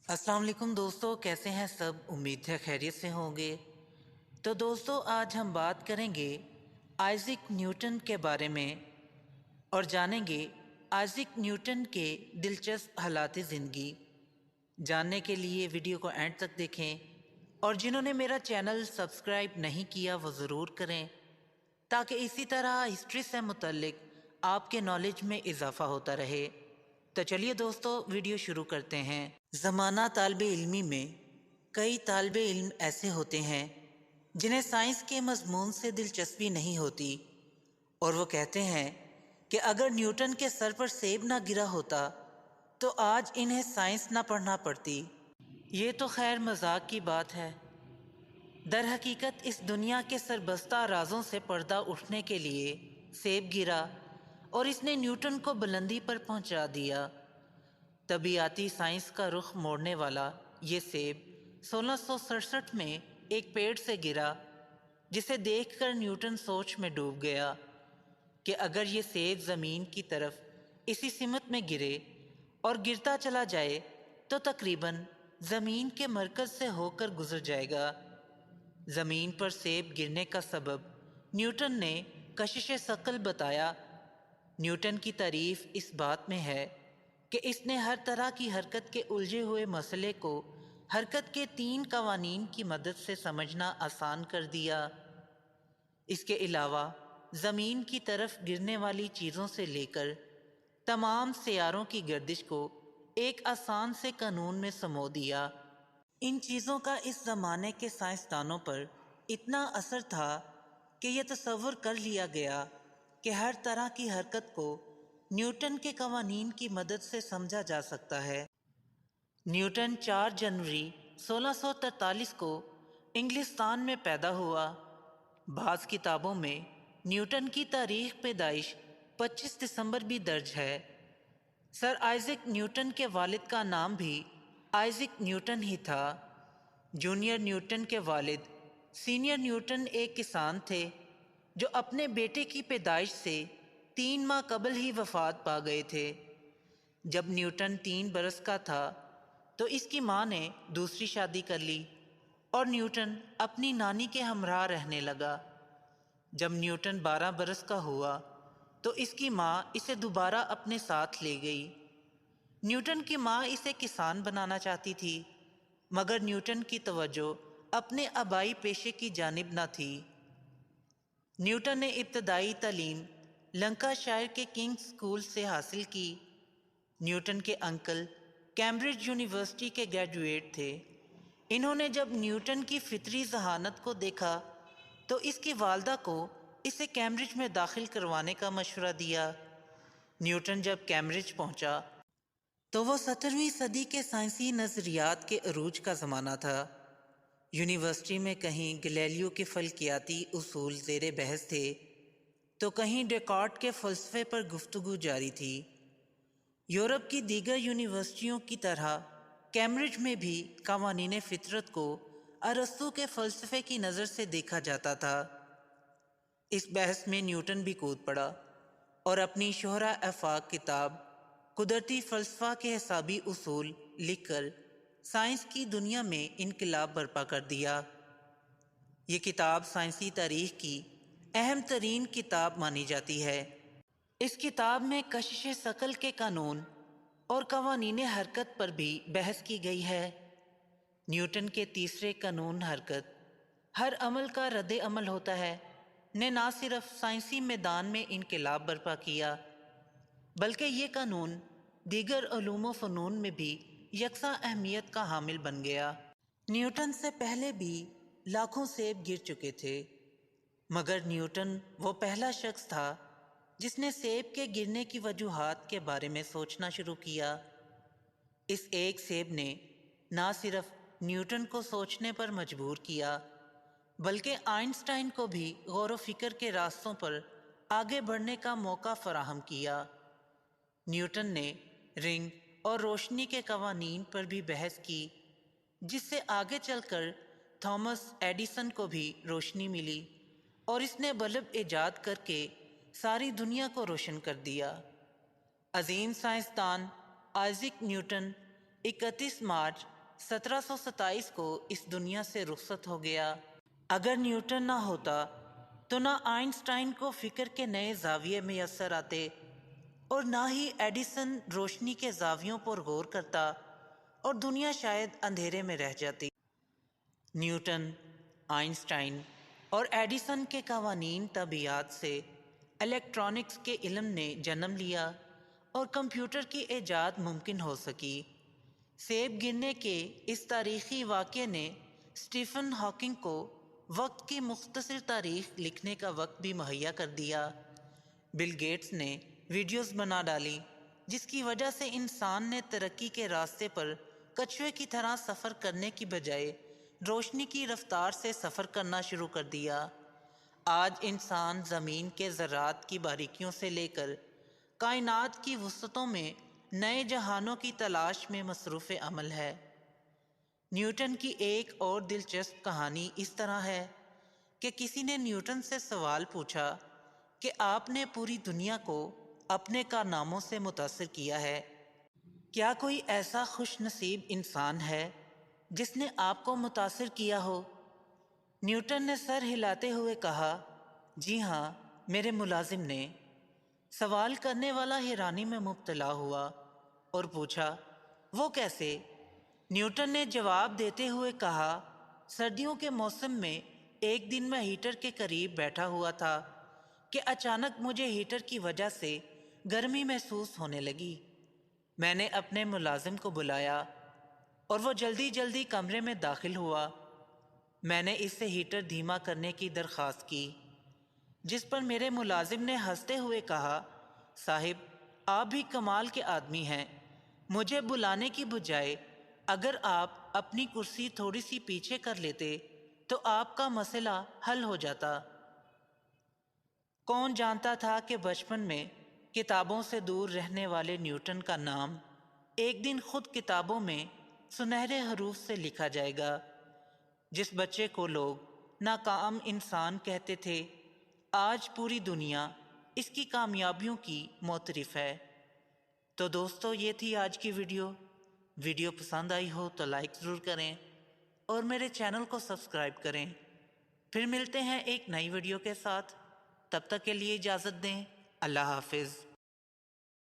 السلام علیکم دوستو، کیسے ہیں سب؟ امید ہے خیریت سے ہوں گے۔ تو دوستو، آج ہم بات کریں گے آئزک نیوٹن کے بارے میں اور جانیں گے آئزک نیوٹن کے دلچسپ حالات زندگی۔ جاننے کے لیے ویڈیو کو اینڈ تک دیکھیں، اور جنہوں نے میرا چینل سبسکرائب نہیں کیا وہ ضرور کریں، تاکہ اسی طرح ہسٹری سے متعلق آپ کے نالج میں اضافہ ہوتا رہے۔ تو چلیے دوستو، ویڈیو شروع کرتے ہیں۔ زمانہ طالب علمی میں کئی طالب علم ایسے ہوتے ہیں جنہیں سائنس کے مضمون سے دلچسپی نہیں ہوتی، اور وہ کہتے ہیں کہ اگر نیوٹن کے سر پر سیب نہ گرا ہوتا تو آج انہیں سائنس نہ پڑھنا پڑتی۔ یہ تو خیر مذاق کی بات ہے۔ در حقیقت اس دنیا کے سربستہ رازوں سے پردہ اٹھنے کے لیے سیب گرا اور اس نے نیوٹن کو بلندی پر پہنچا دیا۔ طبیعیاتی سائنس کا رخ موڑنے والا یہ سیب 1667 میں ایک پیڑ سے گرا، جسے دیکھ کر نیوٹن سوچ میں ڈوب گیا کہ اگر یہ سیب زمین کی طرف اسی سمت میں گرے اور گرتا چلا جائے تو تقریباً زمین کے مرکز سے ہو کر گزر جائے گا۔ زمین پر سیب گرنے کا سبب نیوٹن نے کشش ثقل بتایا۔ نیوٹن کی تعریف اس بات میں ہے کہ اس نے ہر طرح کی حرکت کے الجھے ہوئے مسئلے کو حرکت کے 3 قوانین کی مدد سے سمجھنا آسان کر دیا۔ اس کے علاوہ زمین کی طرف گرنے والی چیزوں سے لے کر تمام سیاروں کی گردش کو ایک آسان سے قانون میں سمو دیا۔ ان چیزوں کا اس زمانے کے سائنسدانوں پر اتنا اثر تھا کہ یہ تصور کر لیا گیا کہ ہر طرح کی حرکت کو نیوٹن کے قوانین کی مدد سے سمجھا جا سکتا ہے۔ نیوٹن 4 جنوری 1643 کو انگلستان میں پیدا ہوا۔ بعض کتابوں میں نیوٹن کی تاریخ پیدائش 25 دسمبر بھی درج ہے۔ سر آئزک نیوٹن کے والد کا نام بھی آئزک نیوٹن ہی تھا۔ جونیئر نیوٹن کے والد سینئر نیوٹن ایک کسان تھے جو اپنے بیٹے کی پیدائش سے 3 ماہ قبل ہی وفات پا گئے تھے۔ جب نیوٹن 3 برس کا تھا تو اس کی ماں نے دوسری شادی کر لی اور نیوٹن اپنی نانی کے ہمراہ رہنے لگا۔ جب نیوٹن 12 برس کا ہوا تو اس کی ماں اسے دوبارہ اپنے ساتھ لے گئی۔ نیوٹن کی ماں اسے کسان بنانا چاہتی تھی، مگر نیوٹن کی توجہ اپنے آبائی پیشے کی جانب نہ تھی۔ نیوٹن نے ابتدائی تعلیم لنکاشائر کے کنگز اسکول سے حاصل کی۔ نیوٹن کے انکل کیمبرج یونیورسٹی کے گریجویٹ تھے۔ انہوں نے جب نیوٹن کی فطری ذہانت کو دیکھا تو اس کی والدہ کو اسے کیمبرج میں داخل کروانے کا مشورہ دیا۔ نیوٹن جب کیمبرج پہنچا تو وہ 17ویں صدی کے سائنسی نظریات کے عروج کا زمانہ تھا۔ یونیورسٹی میں کہیں گلیلیو کے فلکیاتی اصول زیر بحث تھے تو کہیں ڈیکارٹ کے فلسفے پر گفتگو جاری تھی۔ یورپ کی دیگر یونیورسٹیوں کی طرح کیمبرج میں بھی قوانین فطرت کو ارسطو کے فلسفے کی نظر سے دیکھا جاتا تھا۔ اس بحث میں نیوٹن بھی کود پڑا اور اپنی شہرہ آفاق کتاب قدرتی فلسفہ کے حسابی اصول لکھ کر سائنس کی دنیا میں انقلاب برپا کر دیا۔ یہ کتاب سائنسی تاریخ کی اہم ترین کتاب مانی جاتی ہے۔ اس کتاب میں کشش ثقل کے قانون اور قوانین حرکت پر بھی بحث کی گئی ہے۔ نیوٹن کے تیسرے قانون حرکت، ہر عمل کا رد عمل ہوتا ہے، نے نہ صرف سائنسی میدان میں انقلاب برپا کیا بلکہ یہ قانون دیگر علوم و فنون میں بھی یکساں اہمیت کا حامل بن گیا۔ نیوٹن سے پہلے بھی لاکھوں سیب گر چکے تھے، مگر نیوٹن وہ پہلا شخص تھا جس نے سیب کے گرنے کی وجوہات کے بارے میں سوچنا شروع کیا۔ اس ایک سیب نے نہ صرف نیوٹن کو سوچنے پر مجبور کیا بلکہ آئنسٹائن کو بھی غور و فکر کے راستوں پر آگے بڑھنے کا موقع فراہم کیا۔ نیوٹن نے رنگ اور روشنی کے قوانین پر بھی بحث کی، جس سے آگے چل کر تھامس ایڈیسن کو بھی روشنی ملی اور اس نے بلب ایجاد کر کے ساری دنیا کو روشن کر دیا۔ عظیم سائنسدان آئزک نیوٹن 31 مارچ 1727 کو اس دنیا سے رخصت ہو گیا۔ اگر نیوٹن نہ ہوتا تو نہ آئنسٹائن کو فکر کے نئے زاویے میسر آتے اور نہ ہی ایڈیسن روشنی کے زاویوں پر غور کرتا اور دنیا شاید اندھیرے میں رہ جاتی۔ نیوٹن، آئنسٹائن اور ایڈیسن کے قوانین طبیعیات سے الیکٹرانکس کے علم نے جنم لیا اور کمپیوٹر کی ایجاد ممکن ہو سکی۔ سیب گرنے کے اس تاریخی واقعے نے اسٹیفن ہاکنگ کو وقت کی مختصر تاریخ لکھنے کا وقت بھی مہیا کر دیا۔ بل گیٹس نے ویڈیوز بنا ڈالی جس کی وجہ سے انسان نے ترقی کے راستے پر کچھوے کی طرح سفر کرنے کی بجائے روشنی کی رفتار سے سفر کرنا شروع کر دیا۔ آج انسان زمین کے ذرات کی باریکیوں سے لے کر کائنات کی وسعتوں میں نئے جہانوں کی تلاش میں مصروف عمل ہے۔ نیوٹن کی ایک اور دلچسپ کہانی اس طرح ہے کہ کسی نے نیوٹن سے سوال پوچھا کہ آپ نے پوری دنیا کو اپنے کارناموں سے متاثر کیا ہے، کیا کوئی ایسا خوش نصیب انسان ہے جس نے آپ کو متاثر کیا ہو؟ نیوٹن نے سر ہلاتے ہوئے کہا، جی ہاں، میرے ملازم نے۔ سوال کرنے والا حیرانی میں مبتلا ہوا اور پوچھا، وہ کیسے؟ نیوٹن نے جواب دیتے ہوئے کہا، سردیوں کے موسم میں ایک دن میں ہیٹر کے قریب بیٹھا ہوا تھا کہ اچانک مجھے ہیٹر کی وجہ سے گرمی محسوس ہونے لگی۔ میں نے اپنے ملازم کو بلایا اور وہ جلدی جلدی کمرے میں داخل ہوا۔ میں نے اس سے ہیٹر دھیما کرنے کی درخواست کی، جس پر میرے ملازم نے ہنستے ہوئے کہا، صاحب آپ بھی کمال کے آدمی ہیں، مجھے بلانے کی بجائے اگر آپ اپنی کرسی تھوڑی سی پیچھے کر لیتے تو آپ کا مسئلہ حل ہو جاتا۔ کون جانتا تھا کہ بچپن میں کتابوں سے دور رہنے والے نیوٹن کا نام ایک دن خود کتابوں میں سنہرے حروف سے لکھا جائے گا۔ جس بچے کو لوگ ناکام انسان کہتے تھے، آج پوری دنیا اس کی کامیابیوں کی معترف ہے۔ تو دوستو، یہ تھی آج کی ویڈیو پسند آئی ہو تو لائک ضرور کریں اور میرے چینل کو سبسکرائب کریں۔ پھر ملتے ہیں ایک نئی ویڈیو کے ساتھ، تب تک کے لیے اجازت دیں۔ اللہ حافظ۔